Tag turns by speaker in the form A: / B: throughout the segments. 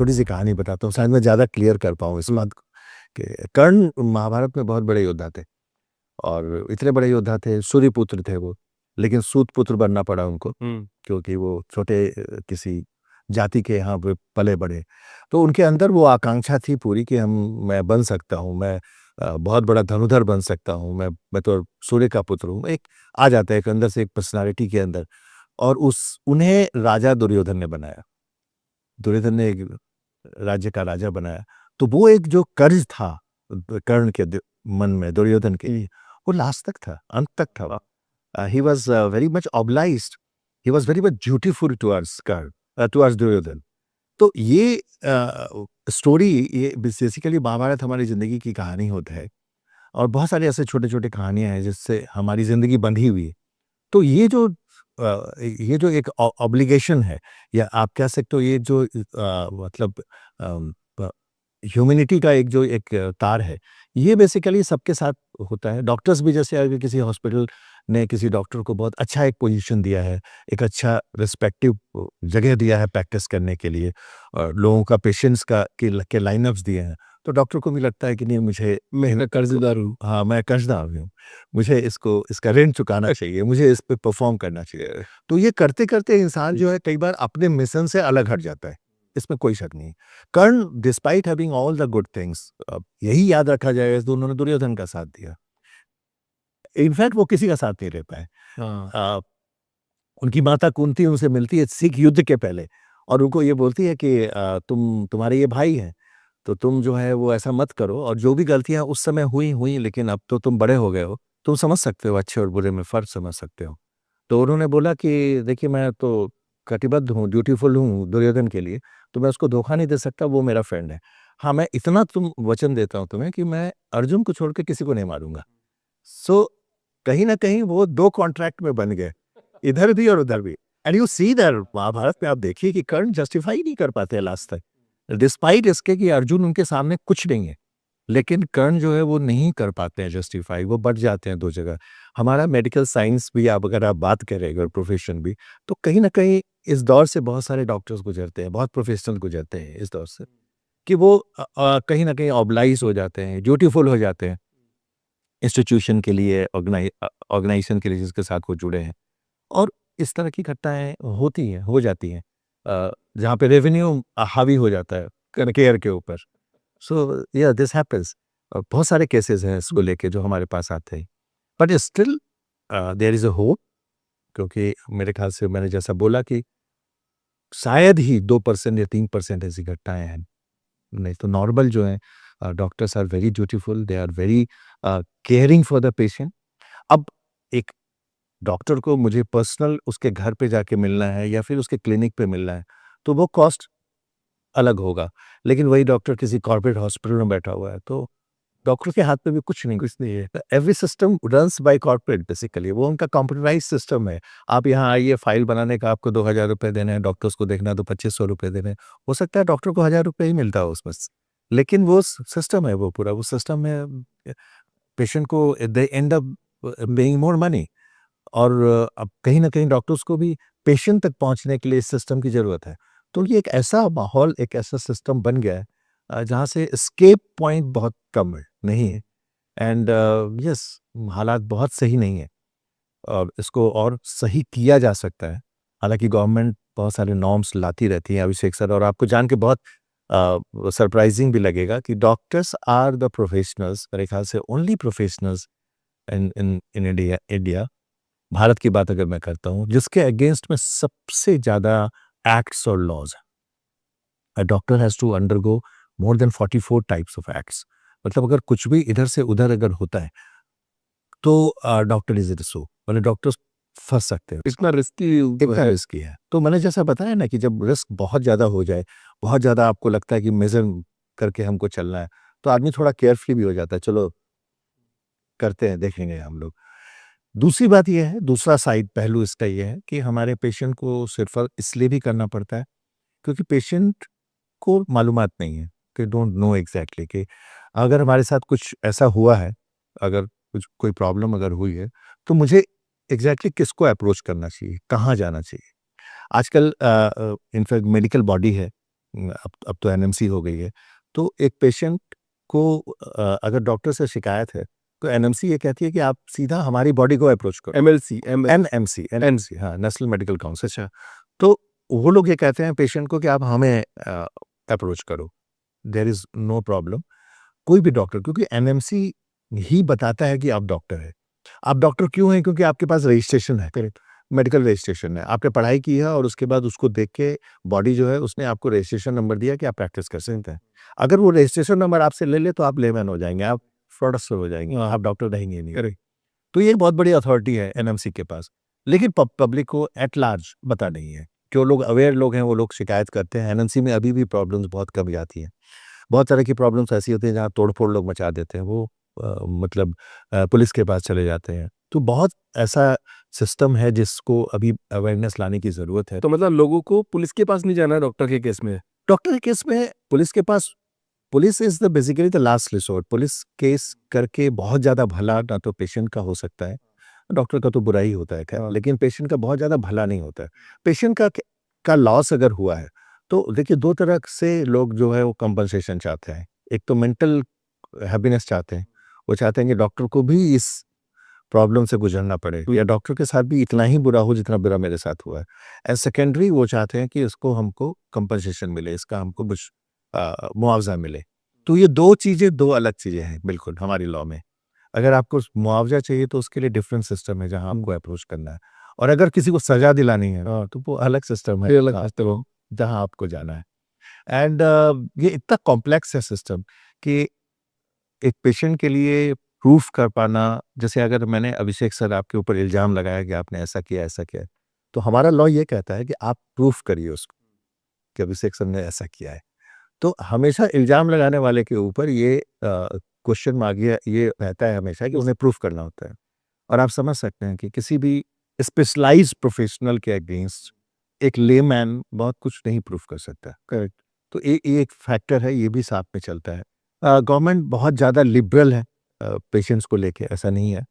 A: छोटी सी कहानी बताता हूँ, शायद मैं ज़्यादा क्लियर कर पाऊँ इस बात को कि कर्ण महाभारत में बहुत बड़े योद्धा थे और इतने बड़े योद्धा थे, सूर्यपुत्र थे वो, लेकिन सूतपुत्र बनना पड़ा उनको क्योंकि वो छोटे किसी जाति के यहाँ पे पले बड़े। तो उनके अंदर वो आकांक्षा थी पूरी कि हम मैं बन सकता हूँ, मैं बहुत बड़ा धनुधर बन सकता हूँ, मैं तो सूर्य का पुत्र हूँ। एक आ जाता है एक अंदर से एक पर्सनैलिटी के अंदर और उस उन्हें राजा दुर्योधन ने बनाया। दुर्योधन ने एक राज्य का राजा बनाया। तो वो एक जो कर्ज था कर्ण के मन में दुर्योधन के, वो लास्ट तक था, अंत तक था। He was very much obliged. He was very much dutiful towards towards Duryodhan. तो ये स्टोरी ये बेसिकली महाभारत हमारी जिंदगी की कहानी होता है और बहुत सारे ऐसे छोटे छोटे कहानियां हैं जिससे हमारी जिंदगी बंधी हुई है। तो ये जो एक ऑब्लिगेशन है या आप कह सकते हो ये जो मतलब ह्यूमैनिटी का एक जो एक तार है, ये बेसिकली सबके साथ होता है। डॉक्टर्स भी जैसे अगर किसी हॉस्पिटल ने किसी डॉक्टर को बहुत अच्छा एक पोजीशन दिया है, एक अच्छा रिस्पेक्टिव जगह दिया है प्रैक्टिस करने के लिए और लोगों का पेशेंट्स के लाइनअप्स दिए हैं, तो डॉक्टर को भी लगता है कि नहीं मुझे
B: मैं कर्जदार हूँ।
A: हाँ, मैं कर्जदार हूँ, मुझे इसका ऋण चुकाना चाहिए, मुझे इस पे परफॉर्म करना चाहिए। तो ये करते-करते इंसान जो है कई बार अपने मिशन से अलग हट जाता है, इसमें कोई शक नहीं। Karna despite having all the good things, यही याद रखा जाएगा तो उन्होंने दुर्योधन का साथ दिया। इनफैक्ट वो किसी का साथ नहीं रह पाए।
B: हाँ।
A: उनकी माता कुंती उनसे मिलती है सिख युद्ध के पहले और उनको ये बोलती है कि तुम्हारे ये भाई हैं, तो तुम जो है वो ऐसा मत करो और जो भी गलतियां उस समय हुई लेकिन अब तो तुम बड़े हो गए हो, तुम समझ सकते हो अच्छे और बुरे में फर्क समझ सकते हो। तो उन्होंने बोला कि देखिए मैं तो कटिबद्ध हूँ, ड्यूटीफुल हूँ दुर्योधन के लिए, तो मैं उसको धोखा नहीं दे सकता, वो मेरा फ्रेंड है। हाँ, मैं इतना तुम वचन देता हूँ तुम्हें कि मैं अर्जुन को छोड़ के किसी को नहीं मारूंगा। सो कहीं न कहीं वो 2 कॉन्ट्रैक्ट में बन गए, इधर भी और उधर भी। And you see that Mahabharat में आप देखिए कि कर्ण जस्टिफाई नहीं कर पाते लास्ट तक। डिस्पाइट इसके कि अर्जुन उनके सामने कुछ नहीं है, लेकिन कर्ण जो है वो नहीं कर पाते हैं जस्टिफाई, वो बँट जाते हैं 2 जगह। हमारा मेडिकल साइंस भी आप अगर आप बात करें अगर प्रोफ़ेशन भी, तो कहीं न कहीं इस दौर से बहुत सारे डॉक्टर्स गुज़रते हैं, बहुत प्रोफ़ेशनल गुज़रते हैं इस दौर से, कि वो कहीं न कहीं ऑब्लाइज़ हो जाते हैं, ड्यूटीफुल हो जाते हैं। इंस्टीट्यूशन के लिए ऑर्गेनाइजेशन के लिए जिसके साथ वो जुड़े हैं और इस तरह की घटनाएँ होती हैं, हो जाती हैं जहाँ पे रेवेन्यू हावी हो जाता है केयर के ऊपर। सो या दिस हैपेंस बहुत सारे केसेस हैं इसको लेके जो हमारे पास आते हैं। But still there is a hope क्योंकि मेरे ख्याल से मैंने जैसा बोला कि शायद ही 2% या 3% ऐसी घटनाएँ हैं। नहीं तो नॉर्मल जो है doctors are very dutiful, they are very caring for the patient. अब एक डॉक्टर को मुझे पर्सनल उसके घर पे जाके मिलना है या फिर उसके क्लिनिक पे मिलना है, तो वो कॉस्ट अलग होगा। लेकिन वही डॉक्टर किसी कॉर्पोरेट हॉस्पिटल में बैठा हुआ है, तो डॉक्टर के हाथ में भी कुछ नहीं है। Every system runs by corporate basically, वो उनका कंप्यूटराइज़्ड सिस्टम है। आप यहाँ आइए, फाइल बनाने का आपको ₹2000 देने हैं, डॉक्टर्स को देखना है तो ₹2500 देने हैं। हो सकता है डॉक्टर को ₹1000 ही मिलता हो उसमें से, लेकिन वो सिस्टम है वो पूरा, वो सिस्टम में पेशेंट को they end up paying more money और अब कहीं न कहीं डॉक्टर्स को भी पेशेंट तक पहुँचने के लिए इस सिस्टम की ज़रूरत है। तो ये एक ऐसा माहौल, एक ऐसा सिस्टम बन गया है जहाँ से एस्केप पॉइंट बहुत कम है, नहीं है एंड यस हालात बहुत सही नहीं है और इसको और सही किया जा सकता है। हालाँकि गवर्नमेंट बहुत सारे नॉर्म्स लाती रहती है अभिषेक सर और आपको जान के बहुत सरप्राइज़िंग भी लगेगा कि डॉक्टर्स आर द प्रोफेशनल्स मेरे ख्याल से only professionals in India Bharat की बात अगर मैं करता हूँ, जिसके अगेंस्ट में सबसे ज़्यादा एक्ट्स और लॉज़ हैं। A doctor has to undergo more than 44 types of acts मतलब अगर कुछ भी इधर से उधर अगर होता है, तो डॉक्टर इज़ इट सो मतलब डॉक्टर्स फँस सकते हैं।
B: इतना रिस्की
A: इतना
B: है।
A: रिस्की है। तो मैंने जैसा बताया ना कि जब रिस्क बहुत ज़्यादा हो जाए, बहुत ज़्यादा आपको लगता है कि मेज़र करके हमको चलना है, तो आदमी थोड़ा केयरफुल भी हो जाता है। चलो करते हैं, देखेंगे हम लोग। दूसरी बात ये है, दूसरा साइड पहलू इसका ये है कि हमारे पेशेंट को सिर्फ इसलिए भी करना पड़ता है, क्योंकि पेशेंट को मालूमात नहीं है, दे डोंट नो एग्ज़ैक्टली कि अगर हमारे साथ कुछ ऐसा हुआ है, अगर कुछ कोई प्रॉब्लम अगर हुई है, तो मुझे एग्ज़ैक्टली किसको अप्रोच करना चाहिए, कहाँ जाना चाहिए? आजकल इनफैक्ट मेडिकल बॉडी है, अब तो एनएमसी हो गई है। तो एक पेशेंट को अगर डॉक्टर से शिकायत है तो एनएमसी ये कहती है कि आप सीधा हमारी बॉडी को अप्रोच करो। एनएमसी, हाँ, नेशनल मेडिकल काउंसिल।
B: अच्छा।
A: तो वो लोग ये कहते हैं पेशेंट को कि आप हमें अप्रोच करो, देयर इज नो प्रॉब्लम। कोई भी डॉक्टर, क्योंकि एनएमसी ही बताता है कि आप डॉक्टर है। आप डॉक्टर क्यों हैं? क्योंकि आपके पास रजिस्ट्रेशन है, मेडिकल रजिस्ट्रेशन है, आपने पढ़ाई की है और उसके बाद उसको देख के बॉडी जो है उसने आपको रजिस्ट्रेशन नंबर दिया कि आप प्रैक्टिस कर सकते हैं। अगर वो रजिस्ट्रेशन नंबर आपसे ले ले तो आप लेमैन हो जाएंगे, आप प्रोफेसर हो जाएंगे, आप डॉक्टर रहेंगे नहीं।
B: करेक्ट।
A: तो ये बहुत बड़ी अथॉरिटी है एनएमसी के पास, लेकिन पब्लिक को एट लार्ज पता नहीं है। जो लोग अवेयर लोग हैं वो लोग शिकायत करते हैं। एनएमसी में अभी भी प्रॉब्लम्स बहुत कम आती हैं। बहुत तरह की प्रॉब्लम्स ऐसी होती हैं जहाँ तोड़-फोड़ लोग मचा देते हैं, वो मतलब पुलिस के पास चले जाते हैं। तो बहुत ऐसा सिस्टम है जिसको अभी अवेयरनेस लाने की ज़रूरत है।
B: तो मतलब लोगों को पुलिस के पास नहीं जाना है डॉक्टर के केस में?
A: डॉक्टर के केस में पुलिस के पास, police is the basically the last resort. Police case करके बहुत ज़्यादा भला ना तो पेशेंट का हो सकता है, डॉक्टर का तो बुरा ही होता है खैर,
B: हाँ।
A: लेकिन पेशेंट का बहुत ज़्यादा भला नहीं होता है। पेशेंट का लॉस अगर हुआ है, तो देखिए 2 तरह से लोग जो है वो कंपनसेशन चाहते हैं। एक तो मेंटल हैप्पीनेस चाहते हैं, वो चाहते हैं कि डॉक्टर को भी इस प्रॉब्लम से गुज़रना पड़े या डॉक्टर के साथ भी इतना ही बुरा हो जितना बुरा मेरे साथ हुआ है। एंड सेकेंडरी वो चाहते हैं कि इसको हमको कंपनसेशन मिले, इसका हमको कुछ मुआवज़ा मिले। तो ये 2 चीज़ें 2 अलग चीज़ें हैं बिल्कुल हमारी लॉ में। अगर आपको मुआवज़ा चाहिए तो उसके लिए डिफरेंट सिस्टम है जहाँ आपको अप्रोच करना है, और अगर किसी को सज़ा दिलानी है तो वो अलग सिस्टम है,
B: फिर अलग रास्ते हो।
A: जहाँ आपको जाना है। एंड ये इतना कॉम्प्लेक्स है सिस्टम कि एक पेशेंट के लिए प्रूफ कर पाना, जैसे अगर मैंने अभिषेक सर आपके ऊपर इल्ज़ाम लगाया कि आपने ऐसा किया है, तो हमारा लॉ ये कहता है कि आप प्रूफ करिए उसको कि अभिषेक सर ने ऐसा किया है। तो हमेशा इल्ज़ाम लगाने वाले के ऊपर ये क्वेश्चन मार्क ये रहता है हमेशा कि उन्हें प्रूफ करना होता है। और आप समझ सकते हैं कि किसी भी स्पेशलाइज़्ड प्रोफेशनल के अगेंस्ट एक लेमैन बहुत कुछ नहीं प्रूफ कर सकता।
B: करेक्ट।
A: तो ये एक फैक्टर है, ये भी साथ में चलता है। गवर्नमेंट बहुत ज़्यादा लिबरल है पेशेंट्स को लेके, ऐसा नहीं है।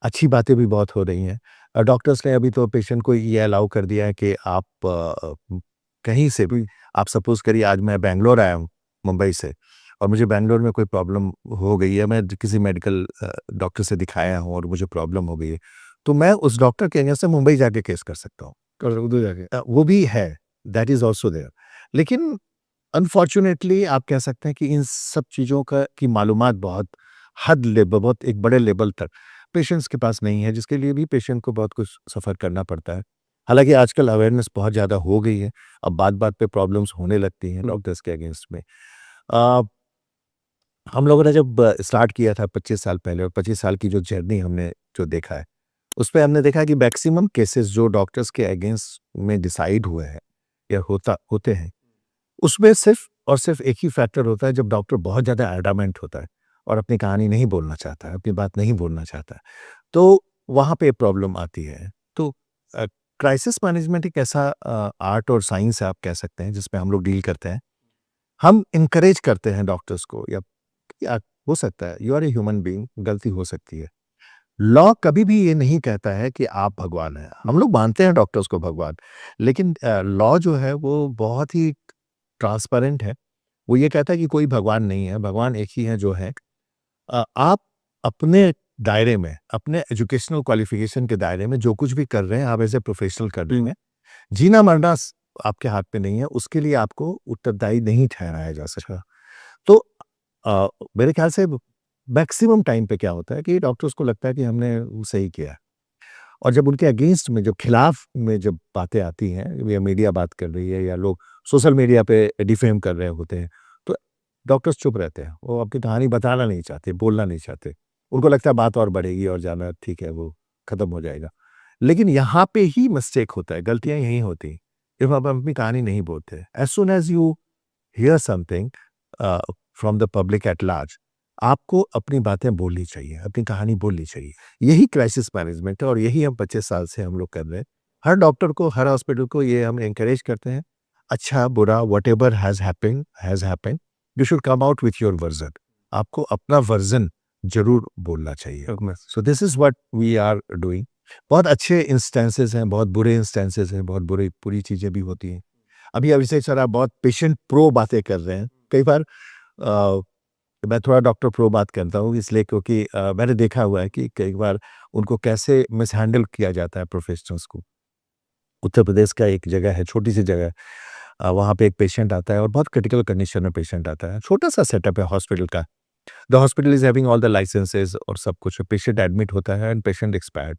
A: अच्छी बातें भी बहुत हो रही हैं। डॉक्टर्स ने अभी तो पेशेंट को ये अलाउ कर दिया है कि आप कहीं से भी, आप सपोज़ करिए आज मैं बैंगलोर आया हूँ मुंबई से और मुझे बैंगलोर में कोई प्रॉब्लम हो गई है, मैं किसी मेडिकल डॉक्टर से दिखाया हूँ और मुझे प्रॉब्लम हो गई है, तो मैं उस डॉक्टर के अगेंस्ट से मुंबई जाके केस कर सकता हूँ।
B: कर उधर जाके।
A: वो भी है, दैट इज़ ऑल्सो देयर। लेकिन अनफॉर्च्यूनेटली आप कह सकते हैं कि इन सब चीज़ों का की मालूमात बहुत एक बड़े लेवल तक पेशेंट्स के पास नहीं है, जिसके लिए भी पेशेंट को बहुत कुछ सफ़र करना पड़ता है। हालाँकि आजकल अवेयरनेस बहुत ज़्यादा हो गई है, अब बात-बात पे प्रॉब्लम्स होने लगती हैं डॉक्टर्स के अगेंस्ट में। अ, हम लोगों ने जब स्टार्ट किया था 25 साल पहले, और 25 साल की जो जर्नी हमने जो देखा है, उसपे हमने देखा कि मैक्सिमम केसेस जो डॉक्टर्स के अगेंस्ट में डिसाइड हुए हैं या होते हैं, उसमें सिर्फ़ और सिर्फ़ एक ही फैक्टर होता है, जब डॉक्टर बहुत ज़्यादा एडामेंट होता है और अपनी कहानी नहीं बोलना चाहता है, अपनी बात नहीं बोलना चाहता है, तो वहाँ पे प्रॉब्लम आती है। तो अ, क्राइसिस मैनेजमेंट एक ऐसा आर्ट और साइंस है आप कह सकते हैं, जिसमें हम लोग डील करते हैं। हम एनकरेज करते हैं डॉक्टर्स को, या हो सकता है you are a human being, गलती हो सकती है। लॉ कभी भी ये नहीं कहता है कि आप भगवान हैं। हम लोग मानते हैं डॉक्टर्स को भगवान, लेकिन लॉ जो है वो बहुत ही ट्रांसपेरेंट है। वो ये कहता है कि कोई भगवान नहीं है, भगवान एक ही है जो है। आप अपने दायरे में, अपने एजुकेशनल क्वालिफ़िकेशन के दायरे में जो कुछ भी कर रहे हैं, आप एज़ ए प्रोफ़ेशनल कर रहे हैं। जीना-मरना आपके हाथ में नहीं है, उसके लिए आपको उत्तरदायी नहीं ठहराया जा सकता। तो मेरे ख़्याल से मैक्सिमम टाइम पे क्या होता है कि डॉक्टर्स को लगता है कि हमने वो सही किया है, और जब उनके अगेंस्ट में, जब खिलाफ में जब बातें आती हैं, या मीडिया बात कर रही है या लोग सोशल मीडिया पे डिफेम कर रहे होते हैं, तो डॉक्टर्स चुप रहते हैं। वो अपनी कहानी बताना नहीं चाहते, बोलना नहीं चाहते। उनको लगता है बात और बढ़ेगी और ज़्यादा ठीक है, वो खत्म हो जाएगा। लेकिन यहाँ पे ही मिस्टेक होता है, गलतियाँ यहीं होती हैं, जब आप अपनी कहानी नहीं बोलते। As soon as you here something from the public at large, आपको अपनी बातें बोलनी चाहिए, अपनी कहानी बोलनी चाहिए। यही क्राइसिस मैनेजमेंट है, और यही हम 25 साल से हम लोग कर रहे हैं। हर डॉक्टर को, हर हॉस्पिटल को ये हम एनकरेज करते हैं, अच्छा, बुरा, whatever has happened, you should come out with your version. आपको अपना वर्ज़न ज़रूर बोलना चाहिए। So this is what we are doing. बहुत अच्छे इंस्टेंसेस हैं, बहुत बुरे इंस्टेंसेस हैं, बहुत बुरी चीज़ें भी होती हैं। अभी अभिषेक सर आप बहुत पेशेंट प्रो बातें कर रहे हैं। कई बार मैं थोड़ा डॉक्टर प्रो बात करता हूँ इसलिए क्योंकि मैंने देखा हुआ है कि कई बार उनको कैसे मिसहैंडल किया जाता है प्रोफेशनल्स को। उत्तर प्रदेश का एक जगह है, छोटी-सी जगह है। वहाँ पे एक पेशेंट आता है और बहुत क्रिटिकल कंडीशन में पेशेंट आता है। छोटा-सा सेटअप है हॉस्पिटल का। The hospital is having all the licences और सब कुछ। पेशेंट एडमिट होता है एंड पेशेंट एक्सपायर्ड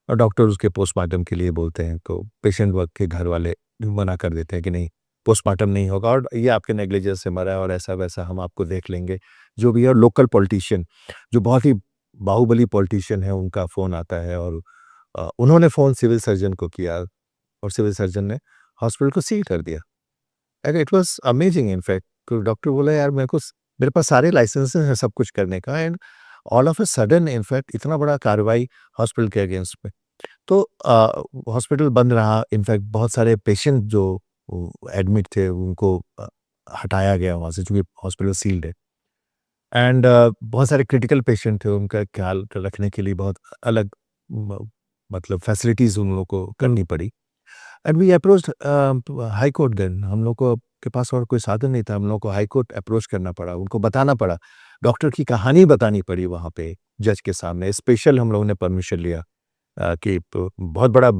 A: और डॉक्टर उसके पोस्टमार्टम के लिए बोलते हैं, तो पेशेंट वर्ग के घर वाले मना कर देते हैं कि नहीं, पोस्टमार्टम नहीं होगा और ये आपके नेग्लिजेंस से मरा है और ऐसा-वैसा हम आपको देख लेंगे। जो भी है लोकल पॉलिटिशियन, जो बहुत ही बाहुबली पॉलिटिशियन है, उनका फ़ोन आता है और उन्होंने फ़ोन सिविल सर्जन को किया और सिविल सर्जन ने हॉस्पिटल को सील कर दिया। And it was amazing in fact. तो डॉक्टर बोला यार मेरे पास सारे लाइसेंसेस हैं सब कुछ करने का and all of a sudden in fact इतना बड़ा कार्रवाई हॉस्पिटल के अगेंस्ट में। तो हॉस्पिटल बंद रहा। इनफैक्ट बहुत सारे पेशेंट जो एडमिट थे उनको हटाया गया वहाँ से चूँकि हॉस्पिटल सील्ड है। एंड बहुत सारे क्रिटिकल पेशेंट थे उनका ख्याल रखने के लिए बहुत अलग म मतलब फैसिलिटीज़ उन लोगों को करनी पड़ी। And we approached high court then. हम लोग को के पास और कोई साधन नहीं था। हम लोग को हाई कोर्ट अप्रोच करना पड़ा, उनको बताना पड़ा। डॉक्टर की कहानी बतानी पड़ी वहाँ पे जज के सामने। स्पेशल हम लोगों ने परमिशन लिया कि बहुत बड़ा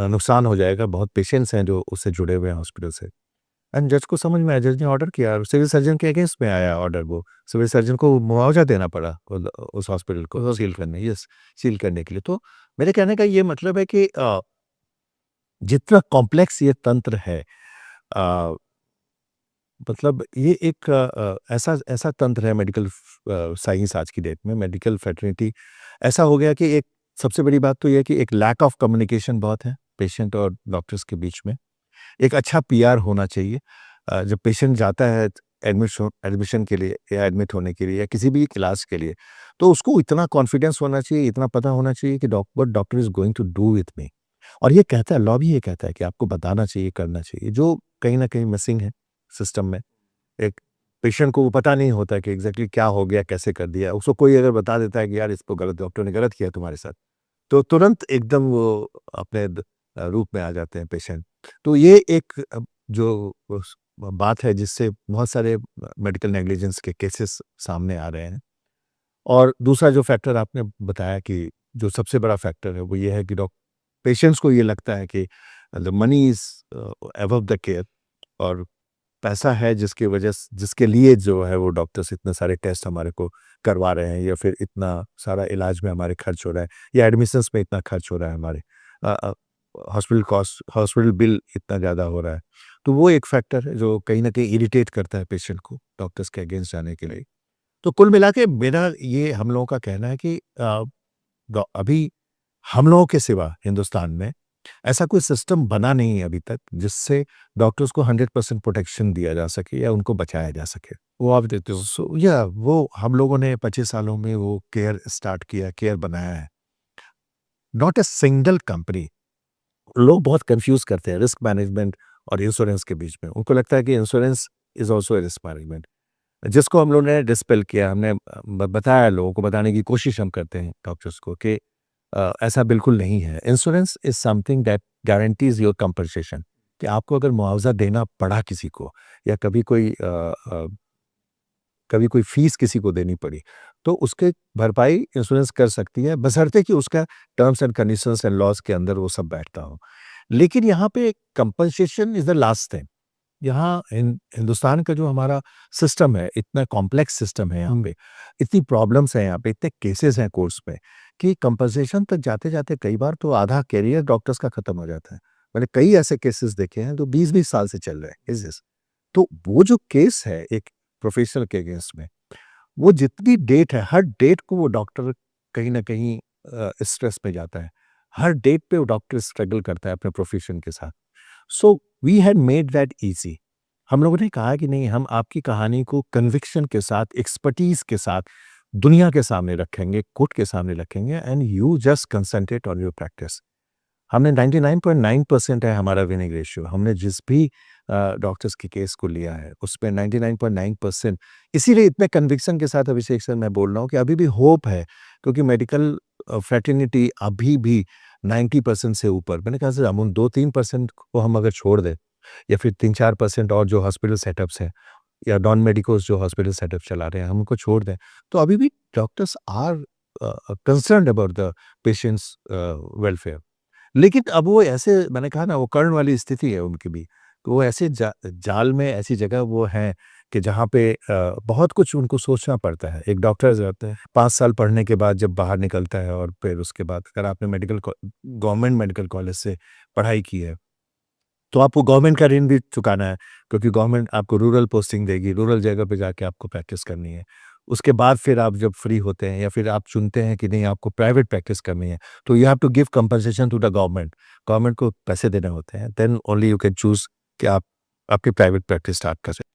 A: नुकसान हो जाएगा, बहुत पेशेंट्स हैं जो उससे जुड़े हुए हैं हॉस्पिटल से। एंड जज को समझ में आया, जज ने ऑर्डर किया। सिविल सर्जन के अगेंस्ट में आया ऑर्डर वो। सिविल सर्जन को मुआवजा देना पड़ा उस हॉस्पिटल को सील करने सील करने के लिए। तो मेरे कहने का ये मतलब है कि जितना कॉम्प्लेक्स ये तंत्र है अ, मतलब ये एक ऐसा ऐसा तंत्र है मेडिकल साइंस आज की डेट में मेडिकल फैटर्निटी ऐसा हो गया कि एक सबसे बड़ी बात तो ये है कि एक लैक ऑफ कम्युनिकेशन बहुत है पेशेंट और डॉक्टर्स के बीच में। एक अच्छा पीआर होना चाहिए। जब पेशेंट जाता है एडमिशन के लिए या एडमिट होने के लिए या किसी भी इलाज के लिए, तो उसको इतना कॉन्फिडेंस होना चाहिए, इतना पता होना चाहिए कि what doctor is going to do with me. और ये कहता है, लॉ भी ये कहता है कि आपको बताना चाहिए, करना चाहिए, जो कहीं न कहीं मिसिंग है सिस्टम में। एक पेशेंट को वो पता नहीं होता कि एग्ज़ैक्टली क्या हो गया, कैसे कर दिया। उसको कोई अगर बता देता है कि यार इसको गलत डॉक्टर ने गलत किया तुम्हारे साथ, तो तुरंत एकदम वो अपने रूप में आ जाते हैं पेशेंट। तो ये एक जो उस बात है जिससे बहुत सारे मेडिकल नेग्लिजेंस के केसेस सामने आ रहे हैं। और दूसरा जो फैक्टर आपने बताया कि जो सबसे बड़ा फैक्टर है वो ये है कि पेशेंट्स को ये लगता है कि the money is above the care और पैसा है जिसके लिए जो है वो डॉक्टर्स इतने सारे टेस्ट हमारे को करवा रहे हैं या फिर इतना सारा इलाज में हमारे खर्च हो रहा है या एडमिशन्स में इतना खर्च हो रहा है हमारे हॉस्पिटल बिल इतना ज़्यादा हो रहा है। तो वो एक फैक्टर है जो कहीं न कहीं इरिटेट करता है पेशेंट को डॉक्टर्स के अगेंस्ट जाने के लिए। तो कुल मिला के मेरा ये हम लोगों का कहना है कि अभी हम लोगों के सिवा हिंदुस्तान में ऐसा कोई सिस्टम बना नहीं है अभी तक जिससे डॉक्टर्स को 100% प्रोटेक्शन दिया जा सके या उनको बचाया जा सके।
B: वो आप देते हो।
A: सो या वो हम लोगों ने 25 सालों में वो केयर स्टार्ट किया, केयर बनाया है। Not a single company. लोग बहुत कंफ्यूज करते हैं रिस्क मैनेजमेंट और इंश्योरेंस के बीच में। उनको लगता है कि insurance is also risk management, जिसको हम लोगों ने डिस्पेल किया। हमने बताया, लोगों को बताने की कोशिश हम करते हैं डॉक्टर्स को कि ऐसा बिल्कुल नहीं है। Insurance is something that guarantees your compensation, कि आपको अगर मुआवजा देना पड़ा किसी को या कभी कोई फीस किसी को देनी पड़ी, तो उसके भरपाई इंश्योरेंस कर सकती है, बशर्ते कि उसका terms and conditions and laws के अंदर वो सब बैठता हो। लेकिन यहाँ पे compensation is the last thing. यहाँ हिंदुस्तान का जो हमारा सिस्टम है, इतना कॉम्प्लेक्स सिस्टम है यहाँ पे, इतनी प्रॉब्लम्स हैं यहाँ पे, इतने केसेस हैं कोर्ट्स में कि कंपनसेशन तक जाते-जाते कई बार तो आधा करियर डॉक्टर्स का खत्म हो जाता है। मैंने कई ऐसे केसेस देखे हैं जो 20-20 साल से चल रहे हैं केसेस। तो वो जो केस है एक प्रोफेशनल के अगेंस्ट में, वो जितनी डेट है, हर डेट को वो डॉक्टर कहीं न कहीं स्ट्रेस में जाता है। हर डेट पे वो डॉक्टर स्ट्रगल करता है अपने प्रोफेशन के साथ। So we had made that easy. हम लोगों ने कहा कि नहीं, हम आपकी कहानी को कन्विक्शन के साथ, एक्सपर्टीज़ के साथ दुनिया के सामने रखेंगे, कोर्ट के सामने रखेंगे and you just concentrate on your practice. हमने 99.9% है हमारा विनिंग रेशियो। हमने जिस भी डॉक्टर्स के केस को लिया है, उसपे 99.9%। इसीलिए इतने कन्विक्शन के साथ अभिषेक सर मैं बोल रहा हूँ कि अभी भी होप है, क्योंकि मेडिकल फ्रेटर्निटी अभी भी 90% से ऊपर, मैंने कहा सर हम उन 2-3% को हम अगर छोड़ दें, या फिर 3-4% और जो हॉस्पिटल सेटअप्स हैं या नॉन मेडिकोस जो हॉस्पिटल सेटअप चला रहे हैं, हम उनको छोड़ दें, तो अभी भी doctors are concerned about the patients welfare. लेकिन अब वो ऐसे, मैंने कहा ना, वो कर्ण वाली स्थिति है उनकी भी। तो वो ऐसे जाल में, ऐसी जगह वो हैं कि जहाँ पे बहुत कुछ उनको सोचना पड़ता है। एक डॉक्टर जाता है 5 साल पढ़ने के बाद जब बाहर निकलता है, और फिर उसके बाद अगर आपने गवर्नमेंट मेडिकल कॉलेज से पढ़ाई की है, तो आपको गवर्नमेंट का ऋण भी चुकाना है, क्योंकि गवर्नमेंट आपको रूरल पोस्टिंग देगी, रूरल जगह पे जाके आपको प्रैक्टिस करनी है। उसके बाद फिर आप जब फ्री होते हैं या फिर आप चुनते हैं कि नहीं आपको प्राइवेट प्रैक्टिस करनी है, तो you have to give compensation to the government. Government को पैसे देने होते हैं, then only you can choose कि आप आपकी प्राइवेट प्रैक्टिस स्टार्ट कर सकते हैं।